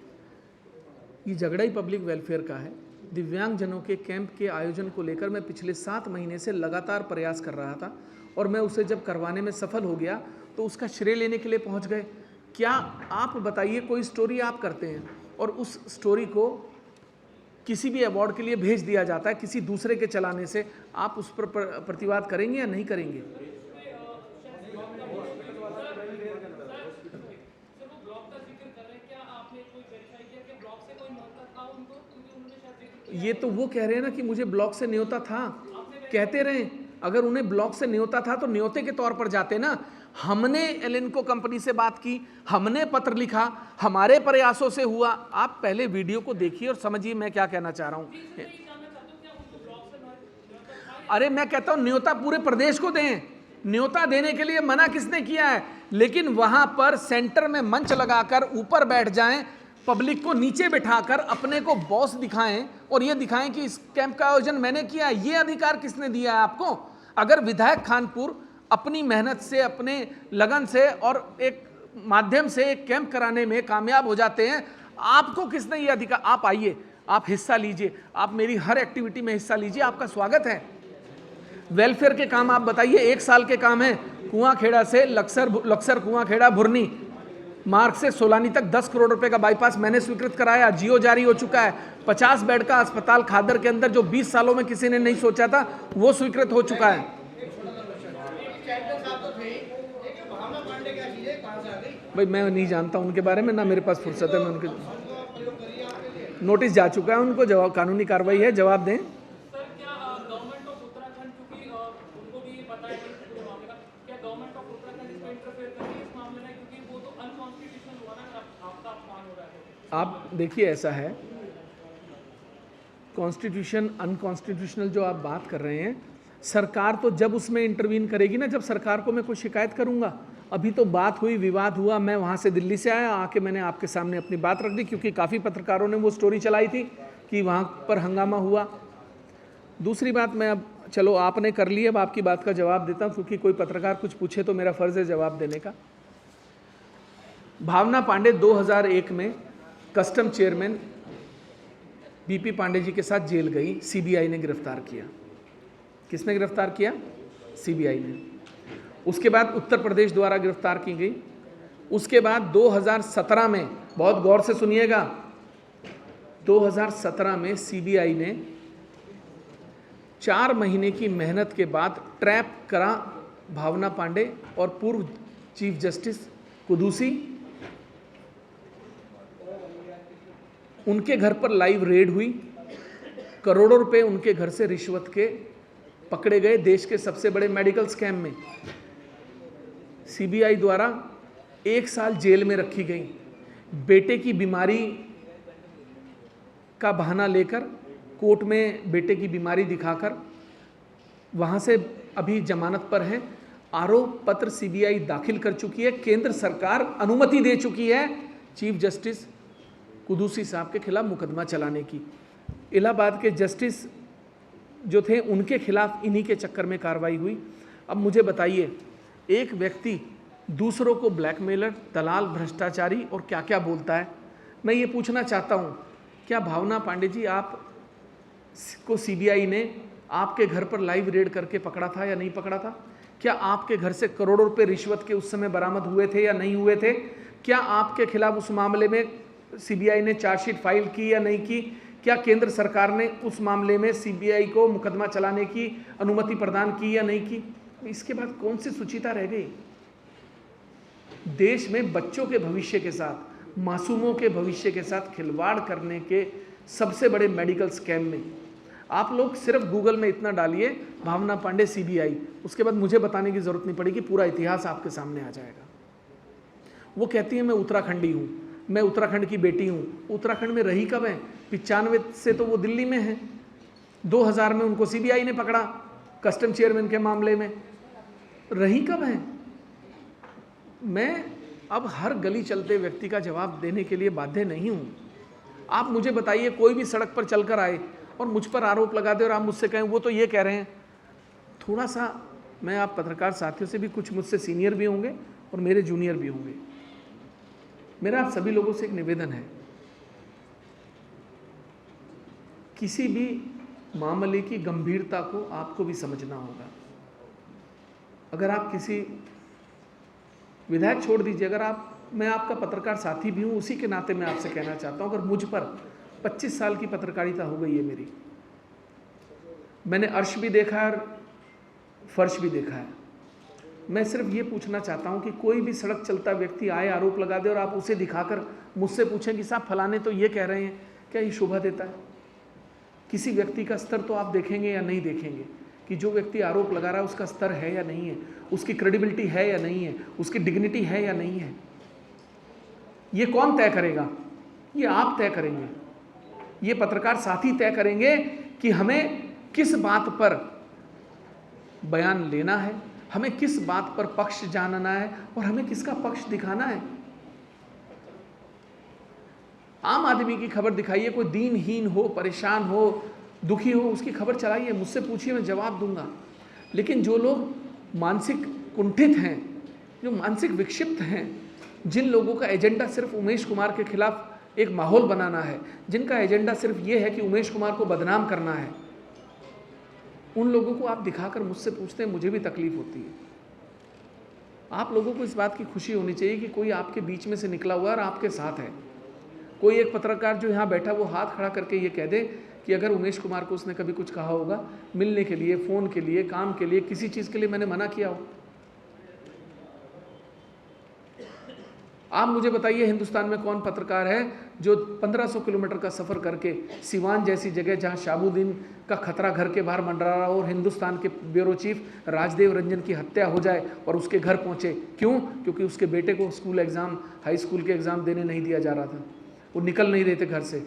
ये झगड़ा ही पब्लिक वेलफेयर का है। दिव्यांगजनों के कैंप के आयोजन को लेकर मैं पिछले 7 महीने से लगातार प्रयास कर रहा था और मैं उसे जब करवाने में सफल हो गया तो उसका श्रेय लेने के लिए पहुंच गए। क्या आप बताइए, कोई स्टोरी आप करते हैं और उस स्टोरी को किसी भी अवार्ड के लिए भेज दिया जाता है किसी दूसरे के चलाने से, आप उस पर प्रतिवाद करेंगे या नहीं करेंगे? ये तो वो कह रहे हैं ना कि मुझे ब्लॉक से न्योता था, कहते रहे। अगर उन्हें ब्लॉक से न्योता था तो न्योते के तौर पर जाते ना। हमने एलेनको कंपनी से बात की, हमने पत्र लिखा, हमारे प्रयासों से हुआ। आप पहले वीडियो को देखिए और समझिए मैं क्या कहना चाह रहा हूं। अरे मैं कहता हूं न्योता पूरे प्रदेश को दें, न्योता देने के लिए मना किसने किया है? लेकिन वहां पर सेंटर में मंच लगाकर ऊपर बैठ जाएं, पब्लिक को नीचे बिठाकर अपने को बॉस दिखाएं और ये दिखाएं कि इस कैंप का आयोजन मैंने किया, ये अधिकार किसने दिया है आपको? अगर विधायक खानपुर अपनी मेहनत से, अपने लगन से और एक माध्यम से एक कैंप कराने में कामयाब हो जाते हैं, आपको किसने ये अधिकार? आप आइए, आप हिस्सा लीजिए, आप मेरी हर एक्टिविटी में हिस्सा लीजिए, आपका स्वागत है। वेलफेयर के काम आप बताइए, 1 साल के काम है। कुआंखेड़ा से लक्सर कुआंखेड़ा भुरनी मार्ग से सोलानी तक 10 करोड़ रुपए का बाईपास मैंने स्वीकृत कराया, जियो जारी हो चुका है। 50 बेड का अस्पताल खादर के अंदर जो 20 सालों में किसी ने नहीं सोचा था वो स्वीकृत हो चुका है। भाई मैं नहीं जानता उनके बारे में, ना मेरे पास फुर्सत है। मैं उनके नोटिस जा चुका है, उनको जवाब, कानूनी कार्रवाई है, जवाब दें। आप देखिए, ऐसा है, कॉन्स्टिट्यूशन अनकॉन्स्टिट्यूशनल जो आप बात कर रहे हैं, सरकार तो जब उसमें इंटरवीन करेगी ना, जब सरकार को मैं कोई शिकायत करूंगा। अभी तो बात हुई, विवाद हुआ, मैं वहाँ से दिल्ली से आया, आके मैंने आपके सामने अपनी बात रख दी, क्योंकि काफ़ी पत्रकारों ने वो स्टोरी चलाई थी कि वहाँ पर हंगामा हुआ। दूसरी बात, मैं अब चलो आपने कर ली, अब आपकी बात का जवाब देता हूँ, क्योंकि कोई पत्रकार कुछ पूछे तो मेरा फ़र्ज़ है जवाब देने का। भावना पांडे 2001 में custom chairman BP Pandey ji के साथ जेल गई, सीबीआई ने गिरफ्तार किया। किसने गिरफ्तार किया? सीबीआई ने। उसके बाद उत्तर प्रदेश द्वारा गिरफ्तार की गई। उसके बाद 2017 में, बहुत गौर से सुनिएगा, 2017 में सीबीआई ने 4 महीने की मेहनत के बाद ट्रैप करा भावना पांडे और पूर्व चीफ जस्टिस कुदूसी। उनके घर पर लाइव रेड हुई, करोड़ों रुपए उनके घर से रिश्वत के पकड़े गए देश के सबसे बड़े मेडिकल स्कैम में। सीबीआई द्वारा 1 साल जेल में रखी गई। बेटे की बीमारी का बहाना लेकर कोर्ट में बेटे की बीमारी दिखाकर वहाँ से अभी जमानत पर है। आरोप पत्र सीबीआई दाखिल कर चुकी है, केंद्र सरकार अनुमति दे चुकी है चीफ जस्टिस कुदूसी साहब के खिलाफ मुकदमा चलाने की। इलाहाबाद के जस्टिस जो थे उनके खिलाफ इन्हीं के चक्कर में कार्रवाई हुई। अब मुझे बताइए, एक व्यक्ति दूसरों को ब्लैकमेलर, दलाल, भ्रष्टाचारी और क्या क्या बोलता है। मैं ये पूछना चाहता हूँ, क्या भावना पांडे जी आप को सीबीआई ने आपके घर पर लाइव रेड करके पकड़ा था या नहीं पकड़ा था? क्या आपके घर से करोड़ों रुपए रिश्वत के उस समय बरामद हुए थे या नहीं हुए थे? क्या आपके खिलाफ उस मामले में सीबीआई ने चार्जशीट फाइल की या नहीं की? क्या केंद्र सरकार ने उस मामले में सीबीआई को मुकदमा चलाने की अनुमति प्रदान की या नहीं की? इसके बाद कौन सी सुचिता रह गई? देश में बच्चों के भविष्य के साथ, मासूमों के भविष्य के साथ खिलवाड़ करने के सबसे बड़े मेडिकल स्कैम में आप लोग सिर्फ गूगल में इतना डालिए भावना पांडे सीबीआई, उसके बाद मुझे बताने की जरूरत नहीं पड़ेगी, पूरा इतिहास आपके सामने आ जाएगा। वो कहती है मैं उत्तराखंडी हूँ, मैं उत्तराखंड की बेटी हूँ। उत्तराखंड में रही कब है? 95 से तो वो दिल्ली में है। 2000 में उनको सीबीआई ने पकड़ा कस्टम चेयरमैन के मामले में। रही कब है? मैं अब हर गली चलते व्यक्ति का जवाब देने के लिए बाध्य नहीं हूँ। आप मुझे बताइए, कोई भी सड़क पर चलकर आए, और मुझ पर आरोप लगा दे और आप मुझसे कहें वो तो ये कह रहे हैं। थोड़ा सा मैं आप पत्रकार साथियों से भी, कुछ मुझसे सीनियर भी होंगे और मेरे जूनियर भी होंगे, मेरा आप सभी लोगों से एक निवेदन है, किसी भी मामले की गंभीरता को आपको भी समझना होगा। अगर आप किसी विधायक छोड़ दीजिए, अगर आप, मैं आपका पत्रकार साथी भी हूँ, उसी के नाते मैं आपसे कहना चाहता हूँ, अगर मुझ पर 25 साल की पत्रकारिता हो गई है मेरी, मैंने अर्श भी देखा है और फर्श भी देखा है। मैं सिर्फ ये पूछना चाहता हूँ कि कोई भी सड़क चलता व्यक्ति आए, आरोप लगा दे और आप उसे दिखाकर मुझसे पूछें कि साहब फलाने तो ये कह रहे हैं, क्या ये शोभा देता है? किसी व्यक्ति का स्तर तो आप देखेंगे या नहीं देखेंगे कि जो व्यक्ति आरोप लगा रहा है उसका स्तर है या नहीं है, उसकी क्रेडिबिलिटी है या नहीं है, उसकी डिग्निटी है या नहीं है। ये कौन तय करेगा? ये आप तय करेंगे, ये पत्रकार साथी तय करेंगे कि हमें किस बात पर बयान लेना है, हमें किस बात पर पक्ष जानना है और हमें किसका पक्ष दिखाना है। आम आदमी की खबर दिखाइए, कोई दीनहीन हो, परेशान हो, दुखी हो, उसकी खबर चलाइए, मुझसे पूछिए, मैं जवाब दूंगा। लेकिन जो लोग मानसिक कुंठित हैं, जो मानसिक विक्षिप्त हैं, जिन लोगों का एजेंडा सिर्फ उमेश कुमार के खिलाफ एक माहौल बनाना है, जिनका एजेंडा सिर्फ ये है कि उमेश कुमार को बदनाम करना है, उन लोगों को आप दिखाकर मुझसे पूछते हैं, मुझे भी तकलीफ होती है। आप लोगों को इस बात की खुशी होनी चाहिए कि कोई आपके बीच में से निकला हुआ है और आपके साथ है। कोई एक पत्रकार जो यहाँ बैठा वो हाथ खड़ा करके ये कह दे कि अगर उमेश कुमार को उसने कभी कुछ कहा होगा, मिलने के लिए, फ़ोन के लिए, काम के लिए, किसी चीज़ के लिए मैंने मना किया हो। आप मुझे बताइए हिंदुस्तान में कौन पत्रकार है जो 1500 किलोमीटर का सफ़र करके सिवान जैसी जगह जहां शाबुद्दीन का खतरा घर के बाहर मंडरा रहा हो और हिंदुस्तान के ब्यूरो चीफ राजदेव रंजन की हत्या हो जाए और उसके घर पहुंचे? क्यों? क्योंकि उसके बेटे को स्कूल एग्ज़ाम, हाई स्कूल के एग्ज़ाम देने नहीं दिया जा रहा था, वो निकल नहीं रहे थे घर से।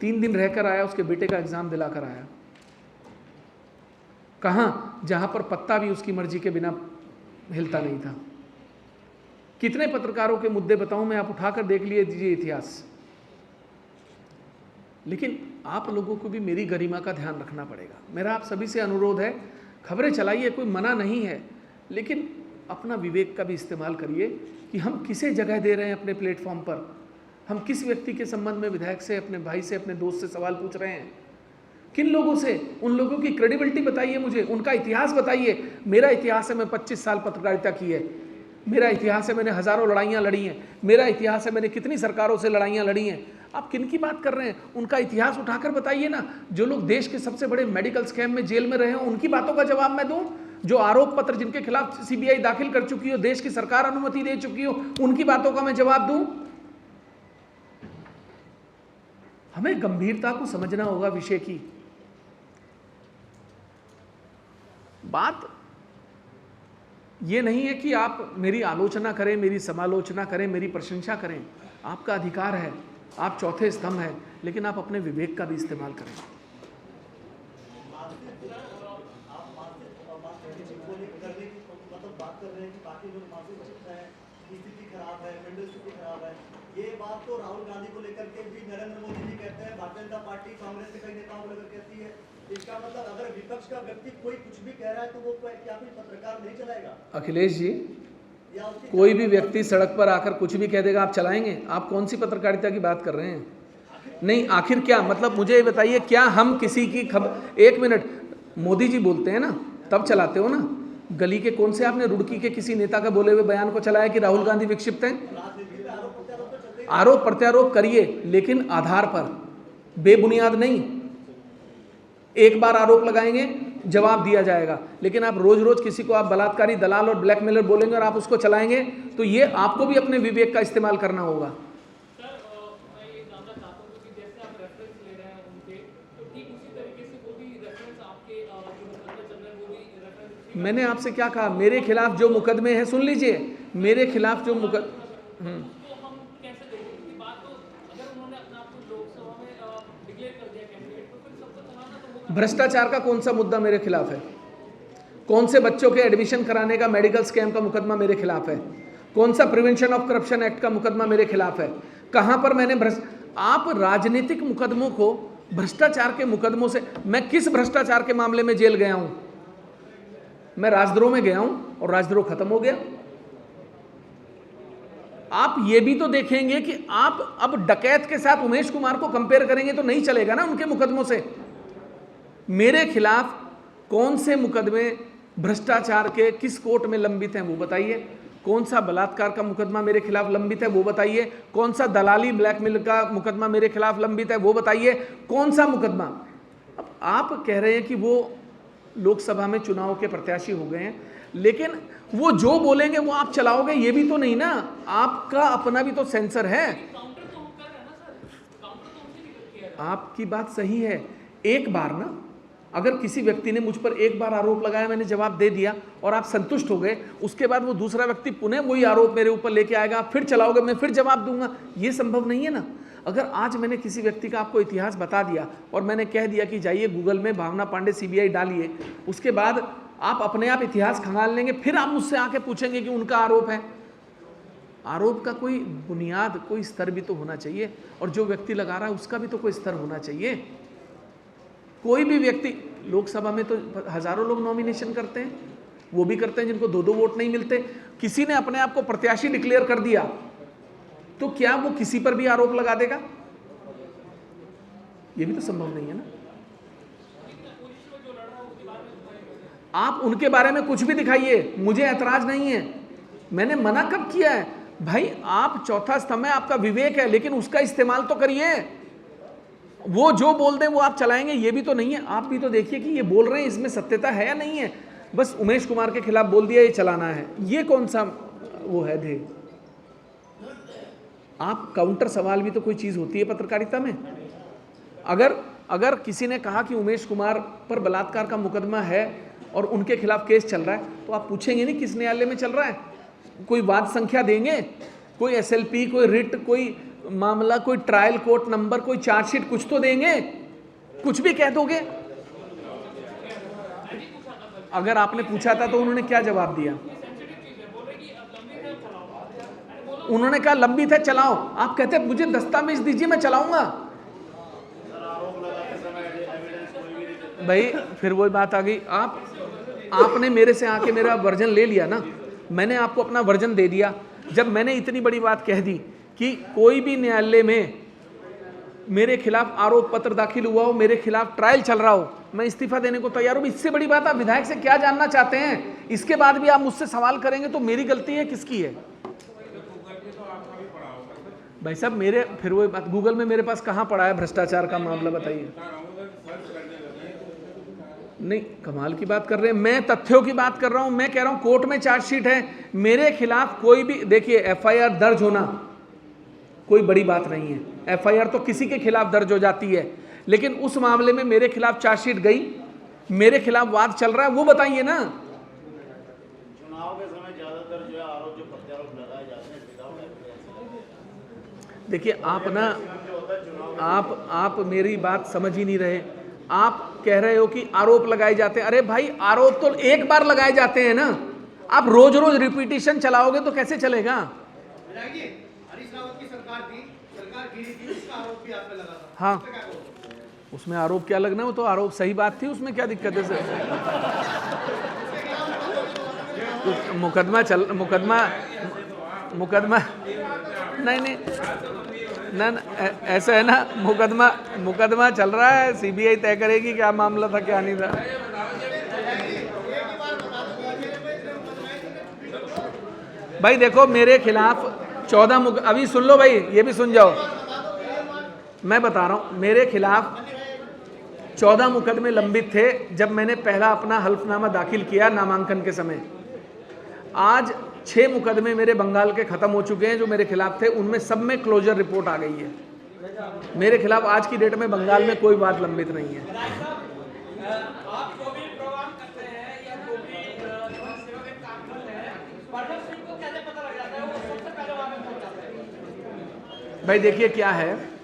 3 दिन रहकर आया, उसके बेटे का एग्ज़ाम दिलाकर आया। कहाँ? जहाँ पर पत्ता भी उसकी मर्जी के बिना हिलता नहीं था। कितने पत्रकारों के मुद्दे बताऊं मैं, आप उठाकर देख लीजिए इतिहास। लेकिन आप लोगों को भी मेरी गरिमा का ध्यान रखना पड़ेगा। मेरा आप सभी से अनुरोध है, खबरें चलाइए, कोई मना नहीं है, लेकिन अपना विवेक का भी इस्तेमाल करिए कि हम किसे जगह दे रहे हैं अपने प्लेटफॉर्म पर। हम किस व्यक्ति के संबंध में विधायक से, अपने भाई से, अपने दोस्त से सवाल पूछ रहे हैं, किन लोगों से? उन लोगों की क्रेडिबिलिटी बताइए मुझे, उनका इतिहास बताइए। मेरा इतिहास है, मैं 25 साल पत्रकारिता की है, मेरा इतिहास है, मैंने हज़ारों लड़ाइयाँ लड़ी हैं, मेरा इतिहास है, मैंने कितनी सरकारों से लड़ाइयाँ लड़ी हैं। आप किन की बात कर रहे हैं? उनका इतिहास उठाकर बताइए ना। जो लोग देश के सबसे बड़े मेडिकल स्कैम में जेल में रहे हों, उनकी बातों का जवाब मैं दूं? जो आरोप पत्र जिनके खिलाफ सीबीआई दाखिल कर चुकी हो, देश की सरकार अनुमति दे चुकी हो, उनकी बातों का मैं जवाब दूं? हमें गंभीरता को समझना होगा विषय की। बात ये नहीं है कि आप मेरी आलोचना करें, मेरी समालोचना करें, मेरी प्रशंसा करें, आपका अधिकार है, आप चौथे स्तंभ हैं, लेकिन आप अपने विवेक का भी इस्तेमाल करें। बात कर रहे हैं कि बाकी लोग मानसिक है, स्थिति खराब है, मेंटल स्थिति खराब है। ये बात तो राहुल गांधी को लेकर के भी नरेंद्र मोदी जी कहते हैं, भारतीय जनता पार्टी, कांग्रेस के कई नेताओं को लेकर कहती है। इसका मतलब अगर विपक्ष का व्यक्ति कोई कुछ भी कह रहा है तो वो क्या कोई पत्रकार नहीं चलाएगा? अखिलेश जी, कोई भी व्यक्ति सड़क पर आकर कुछ भी कह देगा, आप चलाएंगे? आप कौन सी पत्रकारिता की बात कर रहे हैं? नहीं, आखिर क्या मतलब, मुझे ये बताइए, क्या हम किसी की खबर, एक मिनट, मोदी जी बोलते हैं ना तब चलाते हो ना? गली के कौन से आपने रुड़की के किसी नेता का बोले हुए बयान को चलाया कि राहुल गांधी विक्षिप्त हैं? आरोप प्रत्यारोप करिए, लेकिन आधार पर, बेबुनियाद नहीं। एक बार आरोप लगाएंगे, जवाब दिया जाएगा, लेकिन आप रोज रोज किसी को आप बलात्कारी, दलाल और ब्लैकमेलर बोलेंगे और आप उसको चलाएंगे, तो ये आपको भी अपने विवेक का इस्तेमाल करना होगा। मैं ये जानना चाहता हूँ कि जैसे आप रेफरेंस ले रहे हैं उनके, तो ठीक उसी तरीके से वो भी रेफरेंस आपके जो मुकदमे चल रहे हैं वो भी रेफरेंस। मैंने आपसे क्या कहा? मेरे खिलाफ जो मुकदमे हैं, सुन लीजिए, मेरे खिलाफ जो तो हम कैसे देखें कि बात, तो अगर उन्होंने अपने आप को लोकसभा में डिक्लेयर कर दिया कैंडिडेट, तो फिर सबको चलाना तो भ्रष्टाचार का कौन सा मुद्दा मेरे खिलाफ है? कौन से बच्चों के एडमिशन कराने का मेडिकल स्कैम का मुकदमा मेरे खिलाफ है? कौन सा प्रिवेंशन ऑफ करप्शन एक्ट का मुकदमा मेरे खिलाफ है? कहां पर मैंने आप राजनीतिक मुकदमों को भ्रष्टाचार के मुकदमों से, मैं किस भ्रष्टाचार के मामले में जेल गया हूं? मैं राजद्रोह में गया हूं और राजद्रोह खत्म हो गया। आप ये भी तो देखेंगे कि आप अब डकैत के साथ उमेश कुमार को कंपेयर करेंगे तो नहीं चलेगा ना उनके मुकदमों से। मेरे खिलाफ कौन से मुकदमे भ्रष्टाचार के किस कोर्ट में लंबित हैं वो बताइए, कौन सा बलात्कार का मुकदमा मेरे खिलाफ लंबित है वो बताइए, कौन सा दलाली ब्लैकमेल का मुकदमा मेरे खिलाफ लंबित है वो बताइए, कौन सा मुकदमा। अब आप कह रहे हैं कि वो लोकसभा में चुनाव के प्रत्याशी हो गए हैं, लेकिन वो जो बोलेंगे वो आप चलाओगे, ये भी तो नहीं ना, आपका अपना भी तो सेंसर है। काउंटर तो हम कर रहे हैं ना सर, काउंटर तो उनसे भी किया है। आपकी बात सही है, एक बार ना अगर किसी व्यक्ति ने मुझ पर एक बार आरोप लगाया, मैंने जवाब दे दिया और आप संतुष्ट हो गए, उसके बाद वो दूसरा व्यक्ति पुनः वही आरोप मेरे ऊपर लेके आएगा, फिर चलाओगे, मैं फिर जवाब दूंगा, ये संभव नहीं है ना। अगर आज मैंने किसी व्यक्ति का आपको इतिहास बता दिया और मैंने कह दिया कि जाइए गूगल में भावना पांडे सीबीआई डालिए, उसके बाद आप अपने आप इतिहास खंगाल लेंगे, फिर आप मुझसे आके पूछेंगे कि उनका आरोप है। आरोप का कोई बुनियाद, कोई स्तर भी तो होना चाहिए, और जो व्यक्ति लगा रहा है उसका भी तो कोई स्तर होना चाहिए। कोई भी व्यक्ति, लोकसभा में तो हजारों लोग नॉमिनेशन करते हैं, वो भी करते हैं जिनको 2-2 वोट नहीं मिलते। किसी ने अपने आप को प्रत्याशी डिक्लेयर कर दिया तो क्या वो किसी पर भी आरोप लगा देगा? ये भी तो संभव नहीं है ना। आप उनके बारे में कुछ भी दिखाइए, मुझे ऐतराज नहीं है। मैंने मना कब किया है भाई? आप चौथा स्तंभ है, आपका विवेक है, लेकिन उसका इस्तेमाल तो करिए। वो जो बोल दें वो आप चलाएंगे, ये भी तो नहीं है। आप भी तो देखिए कि ये बोल रहे हैं, इसमें सत्यता है या नहीं है। बस उमेश कुमार के खिलाफ बोल दिया, ये चलाना है, ये कौन सा वो है ध्येय? आप काउंटर सवाल भी तो कोई चीज होती है पत्रकारिता में। अगर किसी ने कहा कि उमेश कुमार पर बलात्कार का मुकदमा है और उनके खिलाफ केस चल रहा है, तो आप पूछेंगे नहीं किस न्यायालय में चल रहा है, कोई वाद संख्या देंगे, कोई एसएलपी, कोई रिट, कोई मामला, कोई ट्रायल कोर्ट नंबर, कोई चार्जशीट, कुछ तो देंगे। कुछ भी कह दोगे। अगर आपने पूछा था तो उन्होंने क्या जवाब दिया? उन्होंने कहा लंबित है, चलाओ। आप कहते मुझे दस्तावेज दीजिए, मैं चलाऊंगा। भाई फिर वही बात आ गई, आपने मेरे से आके मेरा वर्जन ले लिया ना, मैंने आपको अपना वर्जन दे दिया। जब मैंने इतनी बड़ी बात कह दी कि कोई भी न्यायालय में मेरे खिलाफ आरोप पत्र दाखिल हुआ हो, मेरे खिलाफ ट्रायल चल रहा हो, मैं इस्तीफा देने को तैयार हूं। इससे बड़ी बात आप विधायक से क्या जानना चाहते हैं? इसके बाद भी आप मुझसे सवाल करेंगे तो मेरी गलती है, किसकी है? भाई साहब मेरे फिर वही बात, गूगल में मेरे पास कहाँ पड़ा है भ्रष्टाचार का मामला, बताइए। नहीं, कमाल की बात कर रहे हैं, मैं तथ्यों की बात कर रहा हूं। मैं कह रहा हूं कोर्ट में चार्जशीट है, मेरे खिलाफ कोई भी, देखिए एफआईआर दर्ज होना कोई बड़ी बात नहीं है। एफआईआर तो किसी के खिलाफ दर्ज हो जाती है, लेकिन उस मामले में मेरे खिलाफ चार्जशीट गई, मेरे खिलाफ वाद चल रहा है, वो बताइए ना। चुनाव के समय ज्यादातर जो है आरोप, जो प्रत्यारोप लगाए जाते हैं विदाउट एविडेंस। देखिए आप ना, आप मेरी बात समझ ही नहीं रहे। आप कह रहे हो कि आरोप लगाए जाते हैं। अरे भाई आरोप तो एक बार लगाए जाते हैं ना, आप रोज रोज रिपीटिशन चलाओगे तो कैसे चलेगा? हरीश रावत की सरकार गिरी थी, उसका आरोप भी आप पे लगा था। हाँ, उसमें आरोप क्या लगना, वो तो आरोप सही बात थी, उसमें क्या दिक्कत है सर? मुकदमा नहीं ना, ऐसा है ना, मुकदमा चल रहा है, सीबीआई तय करेगी क्या मामला था क्या नहीं था। भाई देखो मेरे खिलाफ 14 अभी सुन लो भाई, ये भी सुन जाओ, मैं बता रहा हूं, मेरे खिलाफ 14 मुकदमे लंबित थे जब मैंने पहला अपना हल्फनामा दाखिल किया नामांकन के समय। आज 6 मुकदमे मेरे बंगाल के खत्म हो चुके हैं जो मेरे खिलाफ थे, उनमें सब में क्लोजर रिपोर्ट आ गई है। मेरे खिलाफ आज की डेट में बंगाल में कोई बात लंबित नहीं है। आप जो भी प्रोग्राम करते हैं या जो भी सेवा में काम करते हैं, बर्नर सिंह को कैसे पता लग जाता है? वो सबसे पहले वहां पे पहुंच जाते हैं। भाई देखिए क्या है,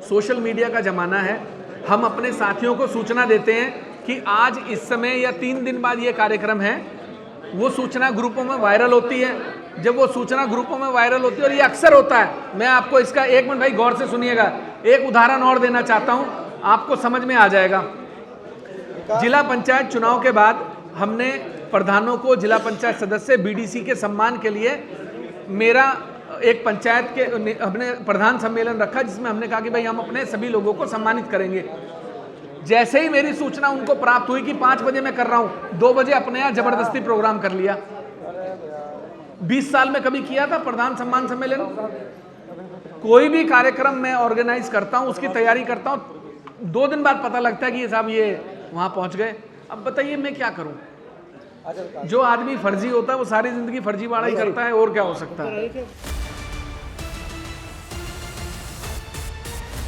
सोशल मीडिया का जमाना है, हम अपने साथियों को सूचना देते हैं कि आज इस समय या 3 दिन बाद ये कार्यक्रम है, वो सूचना ग्रुपों में वायरल होती है। जब वो सूचना ग्रुपों में वायरल होती है, और ये अक्सर होता है, मैं आपको इसका 1 मिनट भाई गौर से सुनिएगा, एक उदाहरण और देना चाहता हूं। आपको समझ में आ जाएगा। जिला पंचायत चुनाव के बाद हमने प्रधानों को, जिला पंचायत सदस्य, बीडीसी के सम्मान के लिए मेरा एक पंचायत के हमने प्रधान सम्मेलन रखा, जिसमें हमने कहा कि भाई हम अपने सभी लोगों को सम्मानित करेंगे। जैसे ही मेरी सूचना उनको प्राप्त हुई कि 5 बजे मैं कर रहा हूं, 2 बजे अपने यहाँ जबरदस्ती प्रोग्राम कर लिया। 20 साल में कभी किया था प्रधान सम्मान सम्मेलन? कोई भी कार्यक्रम मैं ऑर्गेनाइज करता हूं, उसकी तैयारी करता हूं, 2 दिन बाद पता लगता है कि ये साहब ये वहां पहुंच गए। अब बताइए मैं क्या करूं? जो आदमी फर्जी होता है वो सारी जिंदगी फर्जीवाड़ा ही करता है, और क्या हो सकता है।